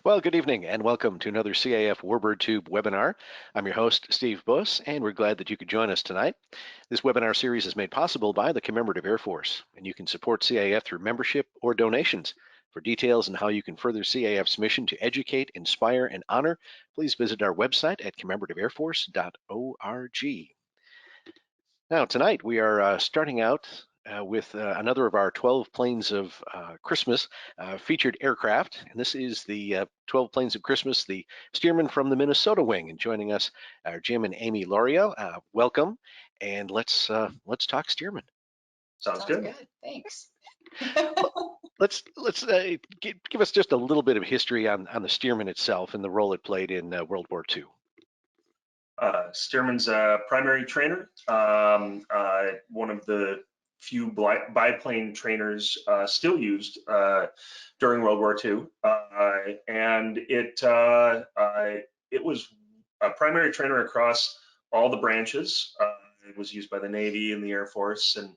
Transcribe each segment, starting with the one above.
Well, good evening and welcome to another CAF Warbird Tube webinar. I'm your host, Steve Buss, and we're glad that you could join us tonight. This webinar series is made possible by the Commemorative Air Force, and you can support CAF through membership or donations. For details on how you can further CAF's mission to educate, inspire, and honor, please visit our website at commemorativeairforce.org. Now, tonight we are starting out with another of our 12 Planes of Christmas featured aircraft. And this is the 12 Planes of Christmas, the Stearman from the Minnesota Wing. And joining us are Jim and Amy L'Oreal. Welcome, and let's talk Stearman. Sounds good. Thanks. Let's give us just a little bit of history on the Stearman itself and the role it played in World War II. Stearman's a primary trainer, one of the few biplane trainers still used during World War II, and it was a primary trainer across all the branches. It was used by the Navy and the Air Force and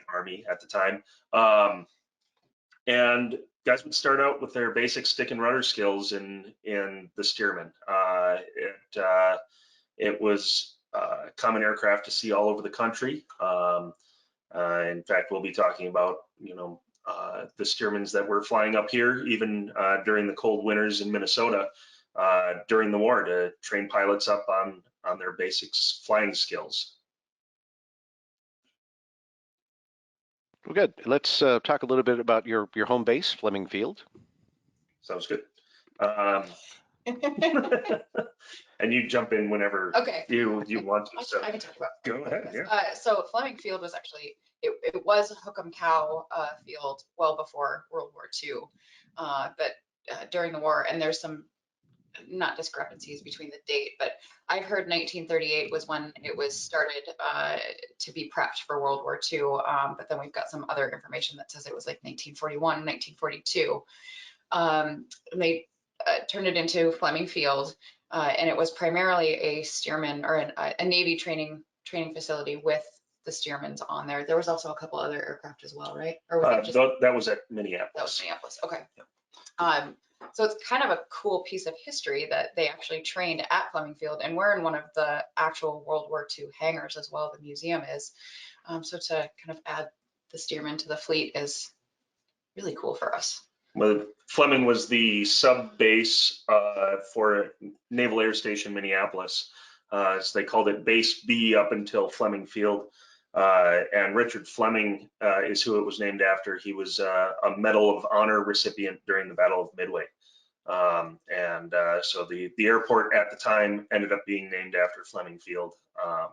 Army at the time, and guys would start out with their basic stick and rudder skills in the Stearman. It was a common aircraft to see all over the country. In fact, we'll be talking about, the Stearmans that were flying up here, even during the cold winters in Minnesota during the war, to train pilots up on their basic flying skills. Well, good. Let's talk a little bit about your home base, Fleming Field. Sounds good. And you jump in whenever you want to. So I can talk about. Go ahead. Yeah. So Fleming Field was actually it was a Hook'em Cow field well before World War II, but during the war, and there's some not discrepancies between the date, but I've heard 1938 was when it was started to be prepped for World War II, but then we've got some other information that says it was like 1941, 1942. And they turned it into Fleming Field, and it was primarily a Stearman or a Navy training facility with the Stearmans on there. There was also a couple other aircraft as well, right? Or was that was at Minneapolis. That was Minneapolis. Okay. Yep. So it's kind of a cool piece of history that they actually trained at Fleming Field, and we're in one of the actual World War II hangars as well. The museum is. So to kind of add the Stearman to the fleet is really cool for us. Well, Fleming was the sub base for Naval Air Station Minneapolis. So they called it Base B up until Fleming Field. And Richard Fleming is who it was named after. He was a Medal of Honor recipient during the Battle of Midway. So the airport at the time ended up being named after Fleming Field. Or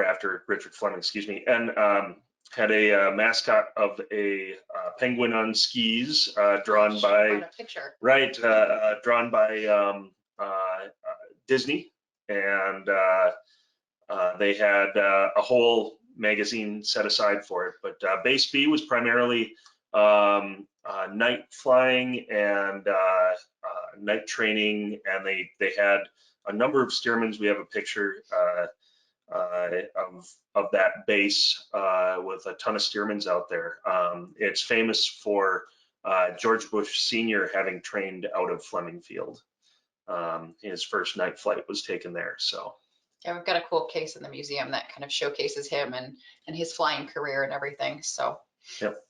after Richard Fleming, excuse me. And had a mascot of a penguin on skis, drawn by drawn by Disney, and they had a whole magazine set aside for it. But Base B was primarily night flying and night training, and they had a number of Stearmans. We have a picture of that base with a ton of Stearmans out there. It's famous for George Bush Sr. having trained out of Fleming Field. His first night flight was taken there. So yeah, we've got a cool case in the museum that kind of showcases him and his flying career and everything. So yep.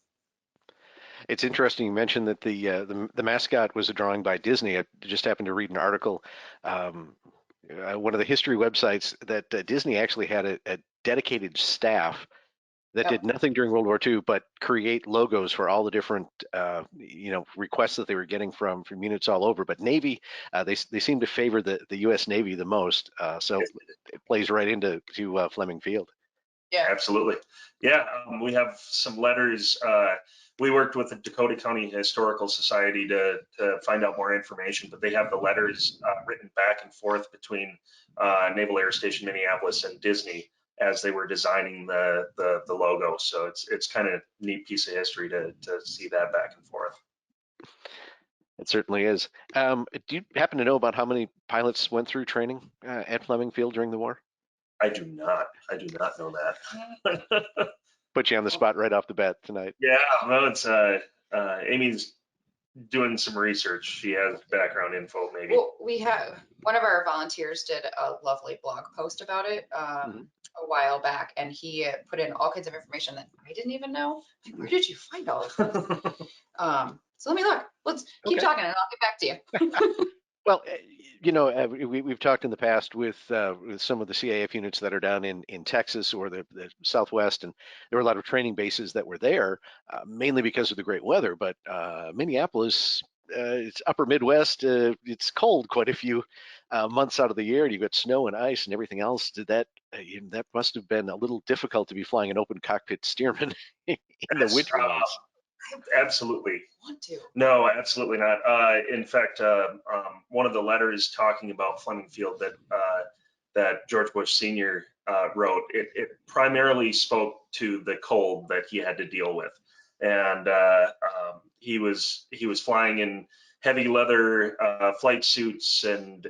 It's interesting you mentioned that the mascot was a drawing by Disney. I just happened to read an article. One of the history websites that Disney actually had a dedicated staff that did nothing during World War II but create logos for all the different requests that they were getting from units all over. But Navy, they seem to favor the U.S. Navy the most, so it plays right into Fleming Field. Yeah, absolutely. Yeah, we have some letters. We worked with the Dakota County Historical Society to find out more information, but they have the letters written back and forth between Naval Air Station Minneapolis and Disney as they were designing the logo. So it's kind of a neat piece of history to see that back and forth. It certainly is. Do you happen to know about how many pilots went through training at Fleming Field during the war? I do not. I do not know that. Put you on the spot right off the bat tonight. Yeah, well, it's Amy's doing some research. She has background info, maybe. Well, we have, one of our volunteers did a lovely blog post about it a while back, and he put in all kinds of information that I didn't even know. Like, where did you find all of this? So let me look. Let's keep talking and I'll get back to you. Well, we've talked in the past with some of the CAF units that are down in Texas or the Southwest, and there were a lot of training bases that were there, mainly because of the great weather. But Minneapolis, it's upper Midwest. It's cold quite a few months out of the year, and you've got snow and ice and everything else. Did that that must have been a little difficult to be flying an open cockpit Stearman in the winter months. Absolutely. Want to. No, absolutely not. In fact, one of the letters talking about Fleming Field that George Bush Sr. Wrote, it primarily spoke to the cold that he had to deal with, and he was flying in heavy leather flight suits and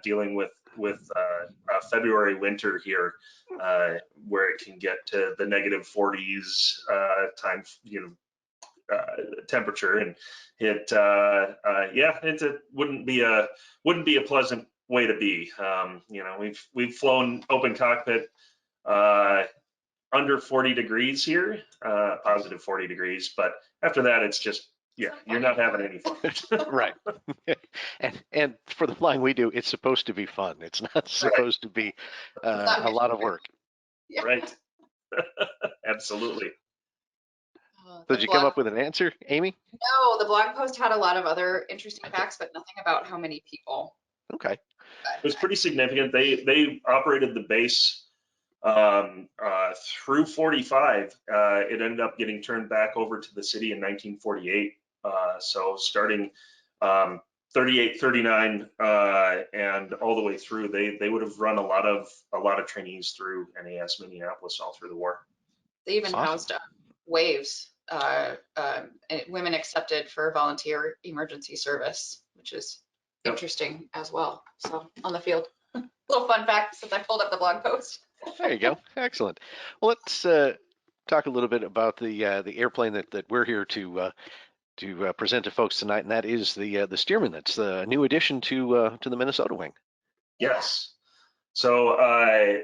dealing with a February winter here, where it can get to the -40s temperature, and it wouldn't be a pleasant way to be. We've flown open cockpit under 40 degrees here, positive 40 degrees, but after that it's just you're not having any fun. Right. and for the flying we do, it's supposed to be fun. It's not supposed to be a lot of work. Yeah. Right. Absolutely. Did you come up with an answer, Amy? No, the blog post had a lot of other interesting facts, but nothing about how many people. Okay. It was pretty significant. They operated the base through 45. It ended up getting turned back over to the city in 1948. So starting 38, 39, and all the way through, they would have run a lot of trainees through NAS Minneapolis all through the war. They even housed waves, women accepted for volunteer emergency service, which is interesting as well. So on the field, little fun fact since I pulled up the blog post. There you go. Excellent. Well, let's talk a little bit about the airplane that we're here to present to folks tonight, and that is the Stearman. That's the new addition to the Minnesota Wing. Yes. So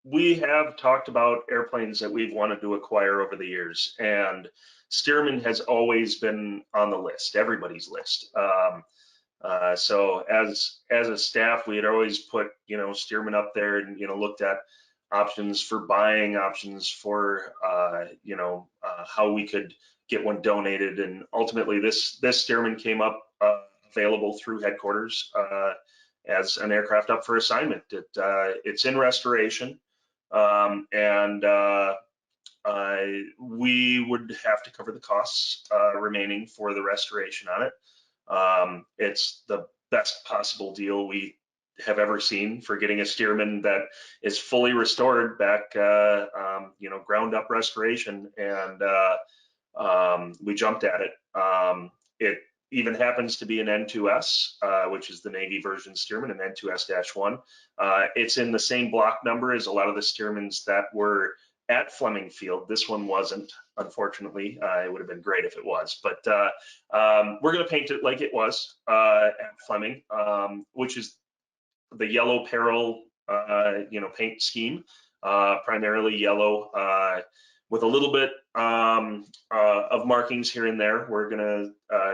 we have talked about airplanes that we've wanted to acquire over the years, and Stearman has always been on the list, everybody's list. So as a staff, we had always put Stearman up there, and looked at options for buying, options for how we could get one donated, and ultimately this Stearman came up available through headquarters as an aircraft up for assignment. It's in restoration, and we would have to cover the costs remaining for the restoration on it. It's the best possible deal we have ever seen for getting a Stearman that is fully restored back, ground up restoration, and we jumped at it. It even happens to be an N2S, which is the Navy version Stearman, an N2S-1. It's in the same block number as a lot of the Stearmans that were at Fleming Field. This one wasn't, unfortunately. It would have been great if it was, but we're going to paint it like it was at Fleming, which is the yellow peril, paint scheme, primarily yellow, with a little bit of markings here and there. We're gonna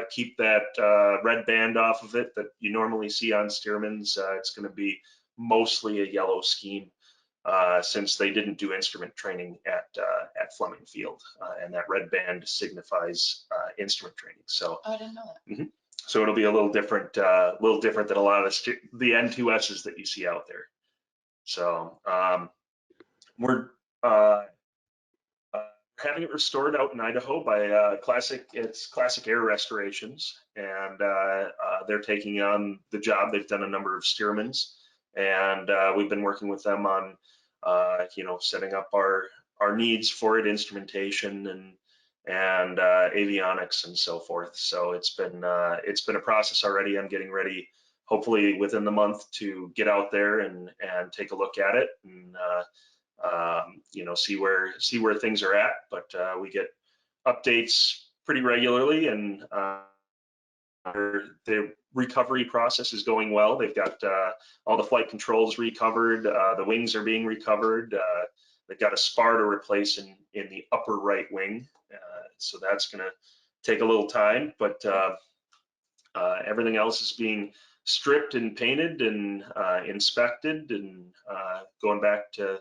keep that red band off of it that you normally see on Stearmans. It's gonna be mostly a yellow scheme, since they didn't do instrument training at Fleming Field, and that red band signifies instrument training. So I didn't know that. Mm-hmm. So it'll be a little different than a lot of the N2Ss that you see out there. So we're having it restored out in Idaho by Classic Air Restorations, and they're taking on the job. They've done a number of Stearmans, and we've been working with them on setting up our needs for it, instrumentation and avionics and so forth. So it's been a process already. I'm getting ready, hopefully within the month, to get out there and take a look at it, and see where things are at. But we get updates pretty regularly, and the recovery process is going well. They've got all the flight controls recovered, the wings are being recovered. They've got a spar to replace in the upper right wing, so that's going to take a little time, but everything else is being stripped and painted and inspected and going back to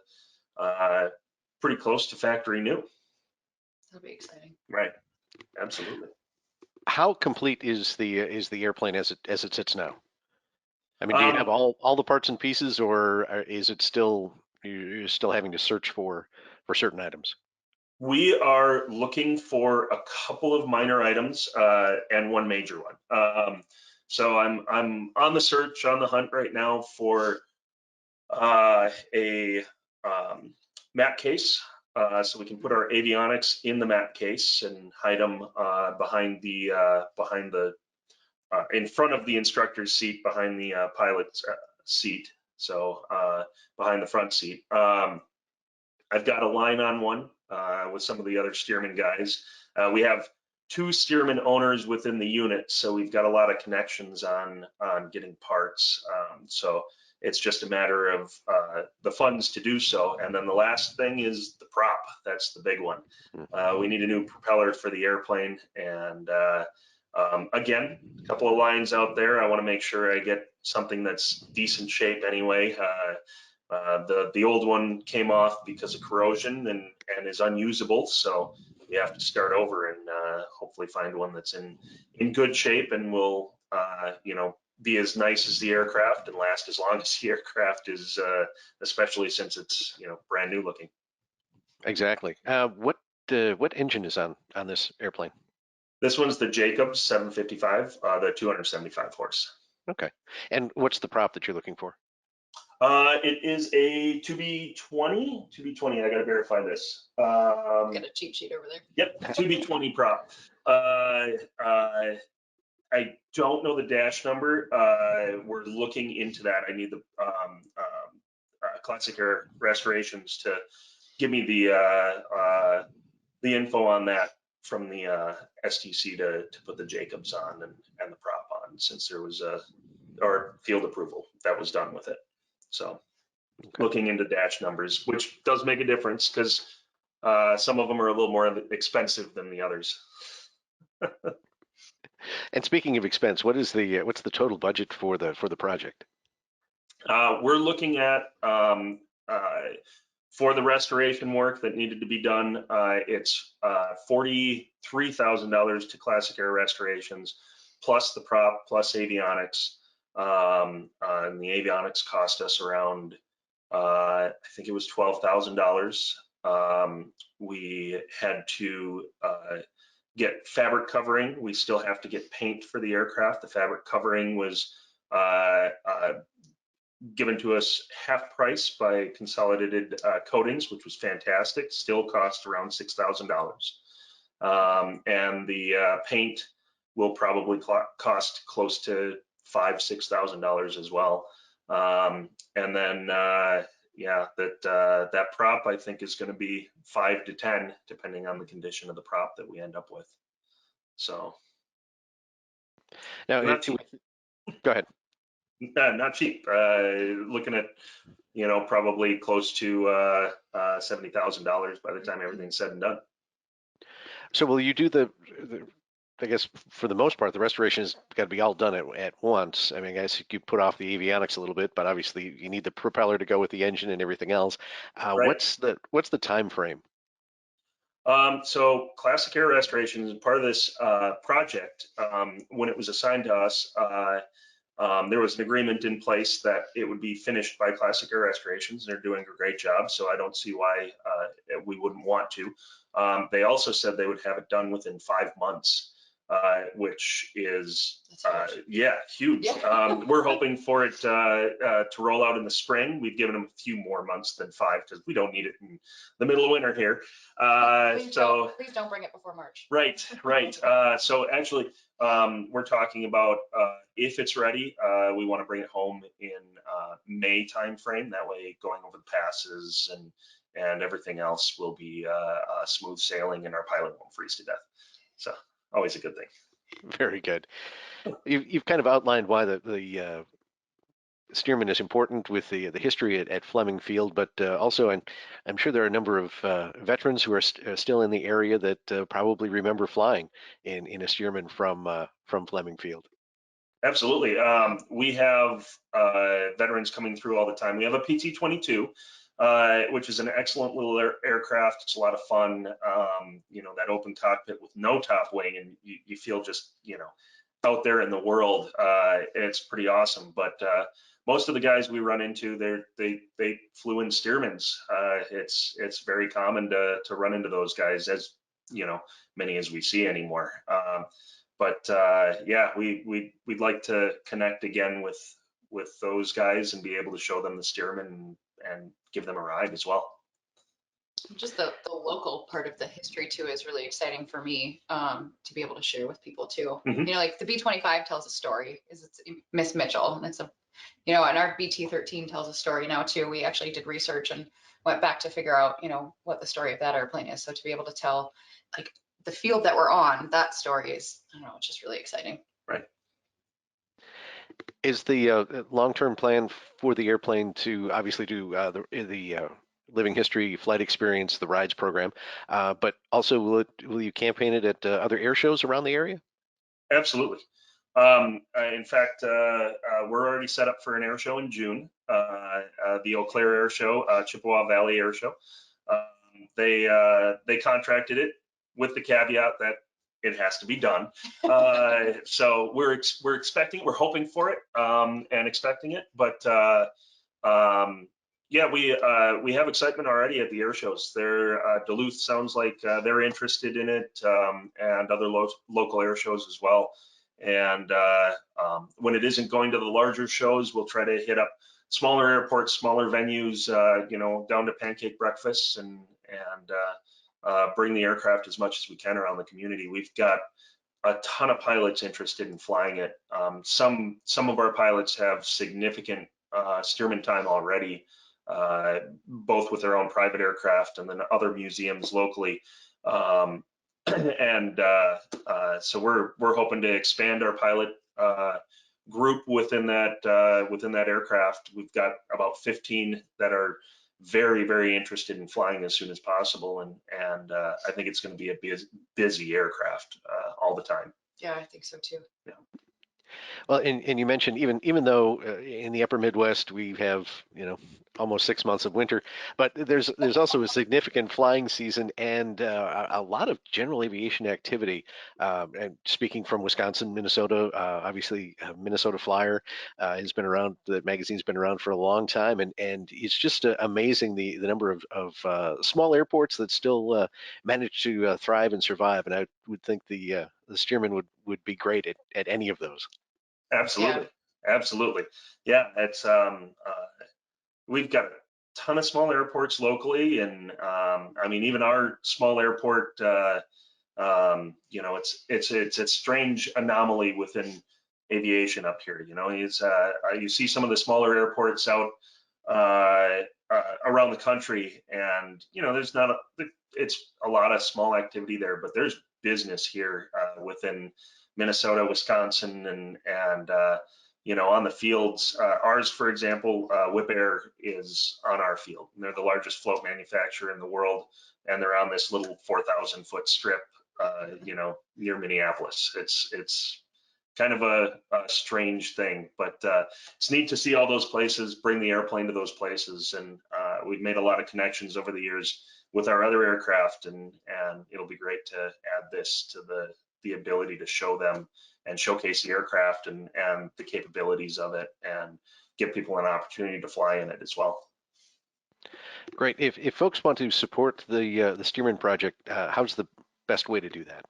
pretty close to factory new. That'll be exciting. Right, absolutely. How complete is the airplane as it sits now? I mean, do you have all the parts and pieces, or is it still you're still having to search for certain items? We are looking for a couple of minor items and one major one. So I'm on the search, on the hunt right now for a map case, so we can put our avionics in the map case and hide them behind the in front of the instructor's seat, behind the pilot's seat, so behind the front seat. I've got a line on one with some of the other Stearman guys. We have 2 Stearman owners within the unit, so we've got a lot of connections on getting parts. So it's just a matter of the funds to do so. And then the last thing is the prop. That's the big one. We need a new propeller for the airplane, and again, a couple of lines out there. I want to make sure I get something that's decent shape anyway. The old one came off because of corrosion and is unusable, so we have to start over and hopefully find one that's in good shape and will you know, be as nice as the aircraft and last as long as the aircraft is, especially since it's, you know, brand new looking. Exactly. What engine is on this airplane? This one's the Jacobs 755, the 275 horse. Okay. And what's the prop that you're looking for? It is a 2B20. I gotta verify this. Got a cheat sheet over there. Yep, 2B20 prop. I don't know the dash number. We're looking into that. I need the Classic Air Restorations to give me the info on that from the STC to put the Jacobs on and the prop on, since there was or field approval that was done with it. So looking into dash numbers, which does make a difference because some of them are a little more expensive than the others. And speaking of expense, what's the total budget for the project? We're looking at for the restoration work that needed to be done, it's $43,000 to Classic Air Restorations, plus the prop, plus avionics. And the avionics cost us around, I think it was $12,000. We had to get fabric covering. We still have to get paint for the aircraft. The fabric covering was given to us half price by Consolidated Coatings, which was fantastic. Still cost around $6,000. And the paint will probably cost close to $5,000–6,000 as well. And then yeah, that prop I think is going to be 5 to 10, depending on the condition of the prop that we end up with. So now, go ahead. Not cheap. Looking at, you know, probably close to $70,000 by the time everything's said and done. So will you do I guess for the most part, the restoration has got to be all done at once. I mean, I guess you put off the avionics a little bit, but obviously you need the propeller to go with the engine and everything else. Right. What's the time frame? So Classic Air Restoration is part of this project. When it was assigned to us, there was an agreement in place that it would be finished by Classic Air Restorations. They're doing a great job, so I don't see why we wouldn't want to. They also said they would have it done within 5 months, which is yeah, huge. Yeah. We're hoping for it to roll out in the spring. We've given them a few more months than 5 because we don't need it in the middle of winter here. Please don't bring it before March. Right. So actually, we're talking about if it's ready, we want to bring it home in May timeframe. That way, going over the passes and everything else will be smooth sailing, and our pilot won't freeze to death. So always a good thing. Very good. You've kind of outlined why the Stearman is important with the history at Fleming Field, but also I'm sure there are a number of veterans who are still in the area that probably remember flying in a Stearman from Fleming Field. Absolutely. We have veterans coming through all the time. We have a PT-22, which is an excellent little aircraft. It's a lot of fun. You know, that open cockpit with no top wing, and you feel just, you know, out there in the world. It's pretty awesome. But most of the guys we run into, they flew in Stearmans. It's very common to run into those guys, as you know, many as we see anymore. But yeah, we'd like to connect again with those guys and be able to show them the Stearman and give them a ride as well. Just the local part of the history too is really exciting for me, to be able to share with people too. Mm-hmm. You know, like the B-25 tells a story, it's Miss Mitchell, and it's a, you know, and our BT-13 tells a story now too. We actually did research and went back to figure out, you know, what the story of that airplane is. So to be able to tell like the field that we're on, that story is, I don't know, it's just really exciting. Right. Is the long-term plan for the airplane to obviously do the living history flight experience, the rides program, but also will you campaign it at other air shows around the area? Absolutely. In fact, we're already set up for an air show in June, the Eau Claire Air Show, Chippewa Valley Air Show. They contracted it with the caveat that it has to be done. So we're expecting, we're hoping for it, and expecting it, but yeah, we have excitement already at the air shows. Duluth sounds like they're interested in it, and other local air shows as well. And when it isn't going to the larger shows, we'll try to hit up smaller airports, smaller venues, you know, down to pancake breakfasts, and bring the aircraft as much as we can around the community. We've got a ton of pilots interested in flying it. Some of our pilots have significant Stearman time already, both with their own private aircraft and then other museums locally. And so we're hoping to expand our pilot group within that aircraft. We've got about 15 that are very, very interested in flying as soon as possible, and I think it's going to be a busy aircraft all the time. Yeah, I think so too. Yeah. Well, and you mentioned even though in the upper Midwest we have, you know, almost 6 months of winter, but there's also a significant flying season and a lot of general aviation activity. And speaking from Wisconsin, Minnesota, obviously Minnesota Flyer has been around. The magazine's been around for a long time, and it's just amazing the number of small airports that still manage to thrive and survive. And I would think the Stearman would be great at any of those. Absolutely. Yeah. Absolutely. Yeah, it's we've got a ton of small airports locally, and I mean, even our small airport, you know, it's a strange anomaly within aviation up here. You know, you see some of the smaller airports out around the country, and you know, it's a lot of small activity there, but there's business here within Minnesota, Wisconsin, and you know, on the fields. Ours, for example, Whip Air is on our field, and they're the largest float manufacturer in the world, and they're on this little 4,000 foot strip, you know, near Minneapolis. It's kind of a strange thing, but it's neat to see all those places, bring the airplane to those places, and we've made a lot of connections over the years with our other aircraft, and it'll be great to add this to the ability to show them and showcase the aircraft and the capabilities of it, and give people an opportunity to fly in it as well. Great. If folks want to support the Stearman project, how's the best way to do that?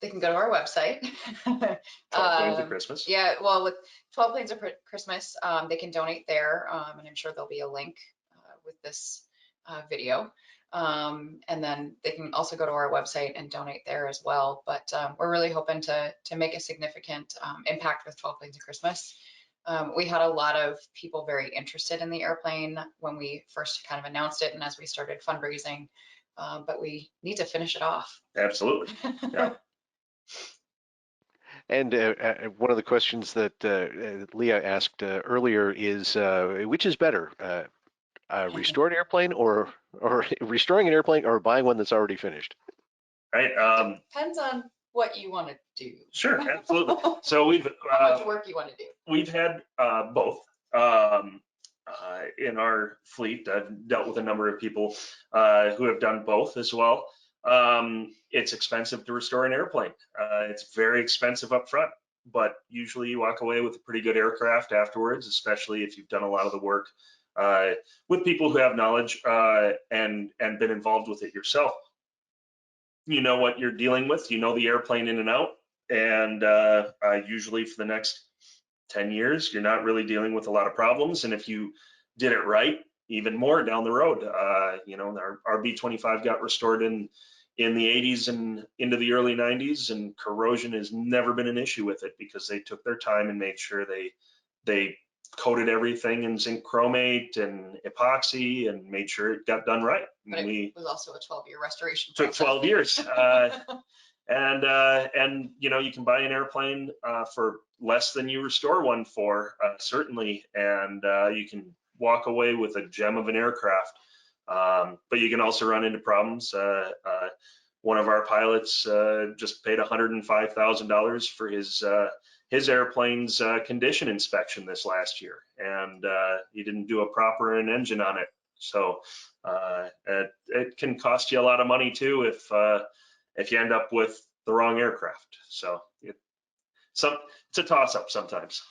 They can go to our website. 12 Planes of Christmas. Yeah, well, with 12 Planes of Christmas, they can donate there, and I'm sure there'll be a link with this video. And then they can also go to our website and donate there as well. But we're really hoping to make a significant impact with 12 Planes of Christmas. We had a lot of people very interested in the airplane when we first kind of announced it and as we started fundraising, but we need to finish it off. Absolutely. Yeah. And one of the questions that Leah asked earlier is, which is better, a restored airplane or restoring an airplane or buying one that's already finished? Right. Depends on what you want to do. Sure, absolutely. So How much work you want to do. we've had both in our fleet. I've dealt with a number of people who have done both as well. It's expensive to restore an airplane. It's very expensive up front, but usually you walk away with a pretty good aircraft afterwards, especially if you've done a lot of the work with people who have knowledge and been involved with it yourself. You know what you're dealing with, you know the airplane in and out, and usually for the next 10 years, you're not really dealing with a lot of problems. And if you did it right, even more down the road. You know, our B-25 got restored in the 80s and into the early 90s, and corrosion has never been an issue with it because they took their time and made sure they coated everything in zinc chromate and epoxy and made sure it got done right. But it was also a 12-year restoration took process. 12 years. And you know, you can buy an airplane for less than you restore one for, certainly, and you can walk away with a gem of an aircraft. But you can also run into problems. One of our pilots just paid $105,000 for his airplane's condition inspection this last year, and he didn't do a proper engine on it. So it can cost you a lot of money too if you end up with the wrong aircraft. So it's a toss-up sometimes.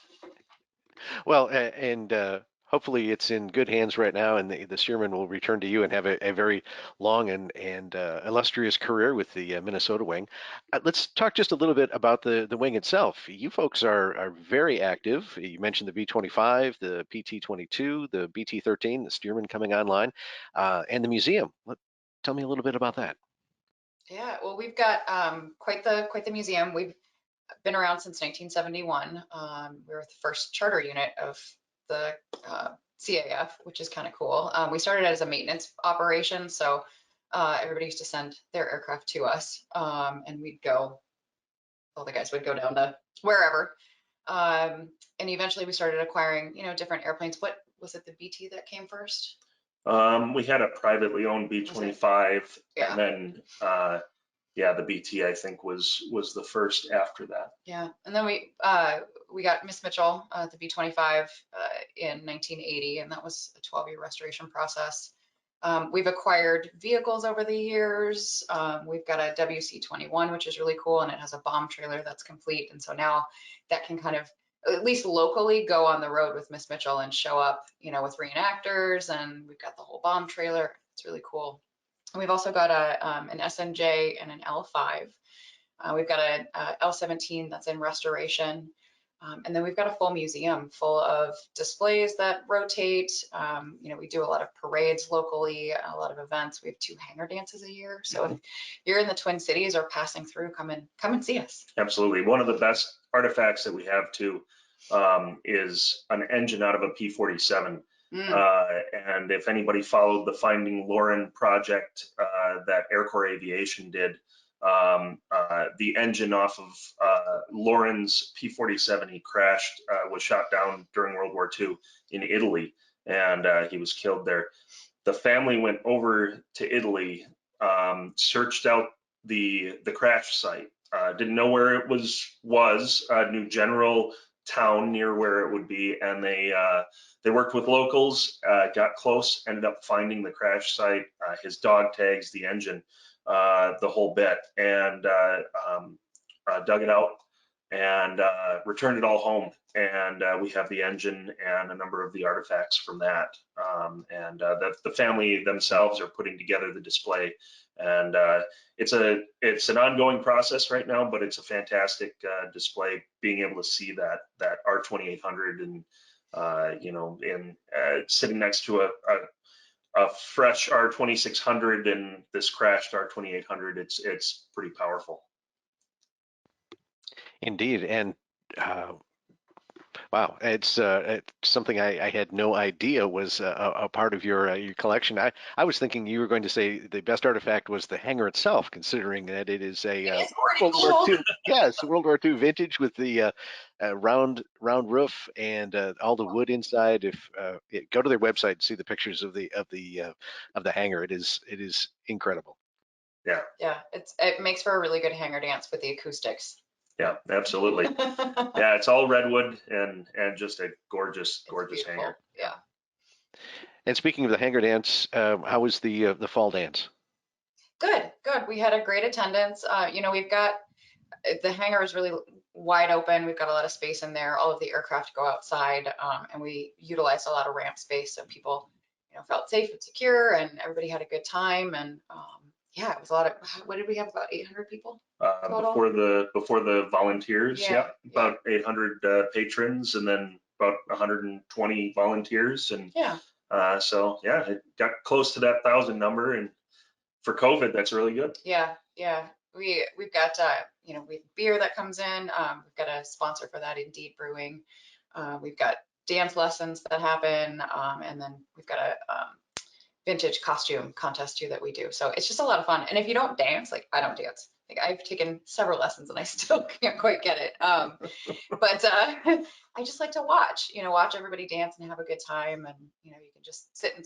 Well, and hopefully it's in good hands right now, and the Stearman will return to you and have a very long and illustrious career with the Minnesota Wing. Let's talk just a little bit about the wing itself. You folks are very active. You mentioned the B-25, the PT-22, the BT-13, the Stearman coming online, and the museum. Tell me a little bit about that. Yeah, well, we've got quite the museum. We've been around since 1971. We were the first charter unit of the CAF, which is kind of cool. We started as a maintenance operation, so everybody used to send their aircraft to us, and we'd go. All the guys would go down to wherever, and eventually we started acquiring, you know, different airplanes. What was it? The BT that came first? We had a privately owned B-25, Yeah. and then yeah, the BT I think was the first after that. Yeah, and then we got Miss Mitchell, the B-25 in 1980, and that was a 12-year restoration process. We've acquired vehicles over the years. We've got a WC-21, which is really cool, and it has a bomb trailer that's complete, and so now that can kind of, at least locally, go on the road with Miss Mitchell and show up, you know, with reenactors, and we've got the whole bomb trailer. It's really cool. And we've also got an SNJ and an L5. We've got an L-17 that's in restoration. And then we've got a full museum full of displays that rotate. You know, we do a lot of parades locally, a lot of events. We have 2 hangar dances a year. So if you're in the Twin Cities or passing through, come and see us. Absolutely. One of the best artifacts that we have too is an engine out of a P-47. And if anybody followed the Finding Lauren project that Air Corps Aviation did, the engine off of Lauren's P-47, he crashed, was shot down during World War II in Italy, and he was killed there. The family went over to Italy, searched out the crash site, didn't know where it was, knew general town near where it would be, and they worked with locals, got close, ended up finding the crash site, his dog tags, the engine, the whole bit, and dug it out and returned it all home. And we have the engine and a number of the artifacts from that. And the family themselves are putting together the display. And it's an ongoing process right now, but it's a fantastic display, being able to see that R2800 and you know, in sitting next to a fresh R2600 and this crashed R2800. It's pretty powerful. Indeed, and Wow, it's something I had no idea was a part of your collection. I was thinking you were going to say the best artifact was the hangar itself, considering that it is a It's pretty World War cool. II. Yes, World War II vintage with the round roof and all the wood inside. If go to their website and see the pictures of the hangar, it is incredible. Yeah, Yeah, it makes for a really good hangar dance with the acoustics. yeah, absolutely. Yeah, it's all redwood and just a gorgeous hangar. Yeah. And speaking of the hangar dance, how was the fall dance? Good. We had a great attendance. We've got the hangar is really wide open. We've got a lot of space in there. All of the aircraft go outside, and we utilized a lot of ramp space so people, felt safe and secure, and everybody had a good time. And yeah, it was a lot of. What did we have? About 800 people total? Before the volunteers, Yeah, about 800 patrons, and then about 120 volunteers, and yeah. So yeah, it got close to that 1,000 number, and for COVID, that's really good. Yeah. We've got we have beer that comes in. We've got a sponsor for that, Indeed Brewing. We've got dance lessons that happen, and then we've got a vintage costume contest too that we do. So it's just a lot of fun. And if you don't dance, like I don't dance. Like I've taken several lessons and I still can't quite get it. But I just like to watch everybody dance and have a good time. And you can just sit and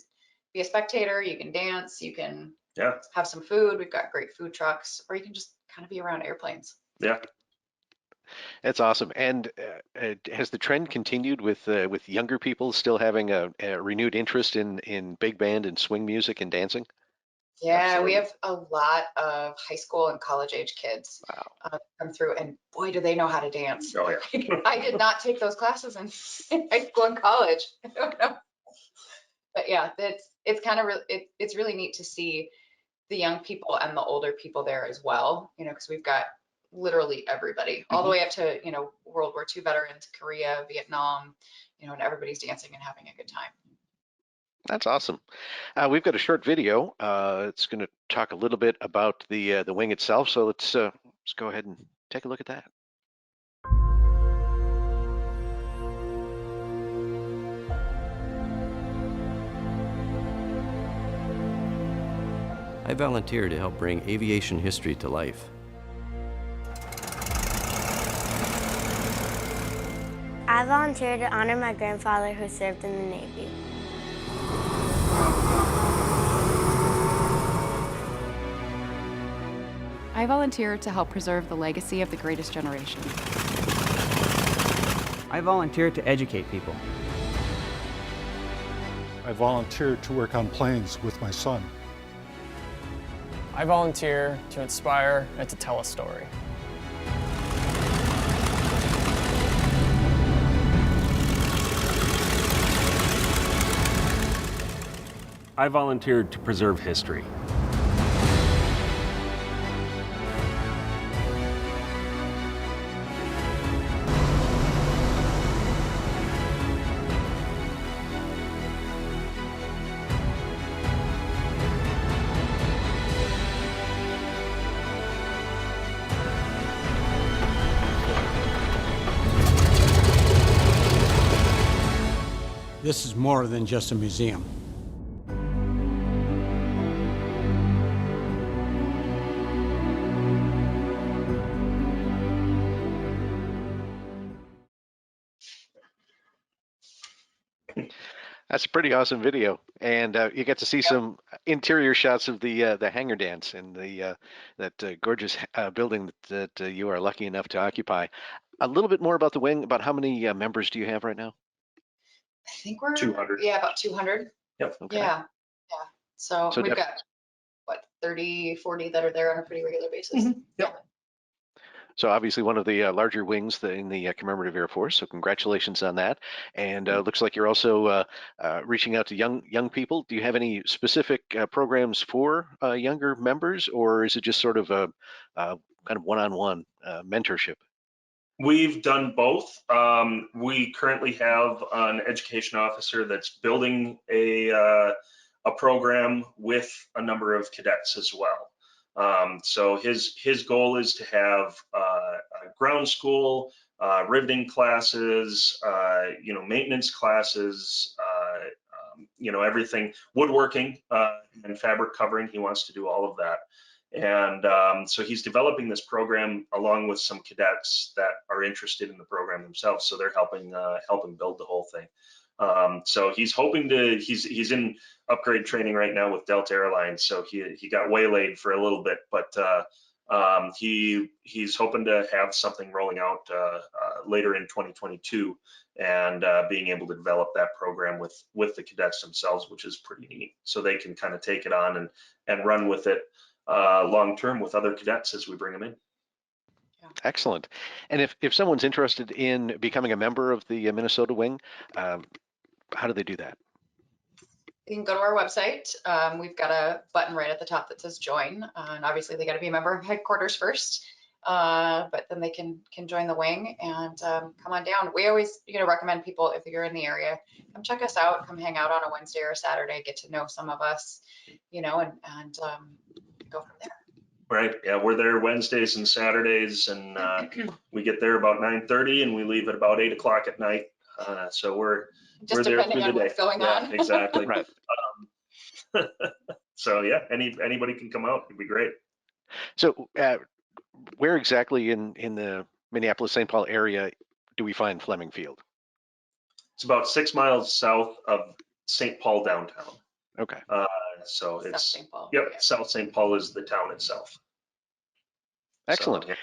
be a spectator. You can dance. You can have some food. We've got great food trucks, or you can just kind of be around airplanes. Yeah. That's awesome. And has the trend continued with younger people still having a renewed interest in big band and swing music and dancing? Yeah, Absolutely. we have a lot of high school and college age kids come through, and boy, do they know how to dance. Oh yeah. I did not take those classes in high school and college. I don't know. But yeah, it's kind of it's really neat to see the young people and the older people there as well, because we've got literally everybody all the way up to, World War II veterans, Korea, Vietnam, and everybody's dancing and having a good time. That's awesome. We've got a short video. It's going to talk a little bit about the wing itself. So let's go ahead and take a look at that. I volunteer to help bring aviation history to life. I volunteer to honor my grandfather who served in the Navy. I volunteer to help preserve the legacy of the greatest generation. I volunteer to educate people. I volunteer to work on planes with my son. I volunteer to inspire and to tell a story. I volunteered to preserve history. This is more than just a museum. That's a pretty awesome video, and you get to see some interior shots of the hangar dance and that gorgeous building that you are lucky enough to occupy. A little bit more about the wing. About how many members do you have right now? I think we're 200. Yeah, about 200. Yep. Okay. Yeah. So we've got 30, 40 that are there on a pretty regular basis. Yep. So obviously one of the larger wings in the commemorative Air Force. So congratulations on that. And looks like you're also reaching out to young people. Do you have any specific programs for younger members, or is it just sort of a kind of one-on-one mentorship? We've done both. We currently have an education officer that's building a program with a number of cadets as well. So his goal is to have ground school, riveting classes, maintenance classes, everything, woodworking and fabric covering. He wants to do all of that. And so he's developing this program along with some cadets that are interested in the program themselves. So they're helping build the whole thing. So he's hoping to, he's in upgrade training right now with Delta Airlines. So he got waylaid for a little bit, but he's hoping to have something rolling out later in 2022 and being able to develop that program with the cadets themselves, which is pretty neat. So they can kind of take it on and run with it long term with other cadets as we bring them in. Excellent. And if someone's interested in becoming a member of the Minnesota Wing, how do they do that? You can go to our website. We've got a button right at the top that says join, and obviously they got to be a member of headquarters first, but then they can join the wing and come on down. We always recommend people, if you're in the area, come check us out, come hang out on a Wednesday or a Saturday, get to know some of us, and go from there. Right. Yeah, we're there Wednesdays and Saturdays, and we get there about 9:30 and we leave at about 8 o'clock at night. So we're there through the day. What's going on. Exactly. Right. So yeah, anybody can come out. It'd be great. So where exactly in the Minneapolis-St. Paul area do we find Fleming Field? It's about 6 miles south of St. Paul downtown. Okay. So South it's St. Paul. Yep. South St. Paul is the town itself. Excellent. So, yeah.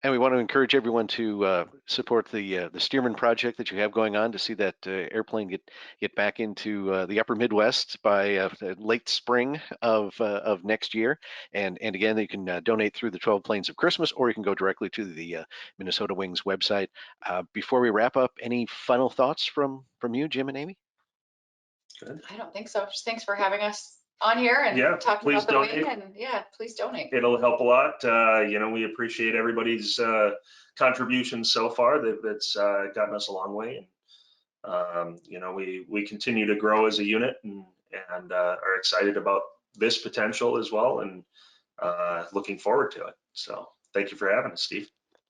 And we want to encourage everyone to support the Stearman project that you have going on to see that airplane get back into the upper Midwest by late spring of next year. And again, you can donate through the 12 Planes of Christmas, or you can go directly to the Minnesota Wings website. Before we wrap up, any final thoughts from you, Jim and Amy? Good. I don't think so. Just thanks for having us on here and talking about the wing, and please donate. It'll help a lot. We appreciate everybody's contributions so far. That's gotten us a long way. And we continue to grow as a unit and are excited about this potential as well, and looking forward to it. So thank you for having us, Steve.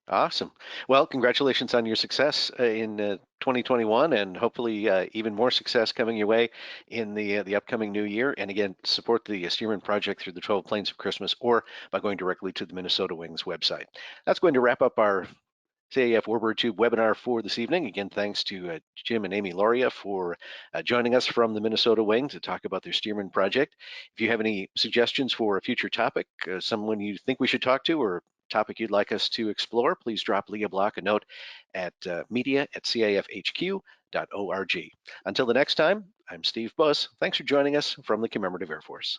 Awesome. Well, congratulations on your success in 2021, and hopefully even more success coming your way in the upcoming new year. And again, support the Stearman project through the 12 Planes of Christmas or by going directly to the Minnesota Wings website. That's going to wrap up our CAF Warbird Tube webinar for this evening. Again, thanks to Jim and Amy Loria for joining us from the Minnesota Wing to talk about their Stearman project. If you have any suggestions for a future topic, someone you think we should talk to, or topic you'd like us to explore, please drop Leah Block a note at media@cafhq.org. Until the next time, I'm Steve Buss. Thanks for joining us from the Commemorative Air Force.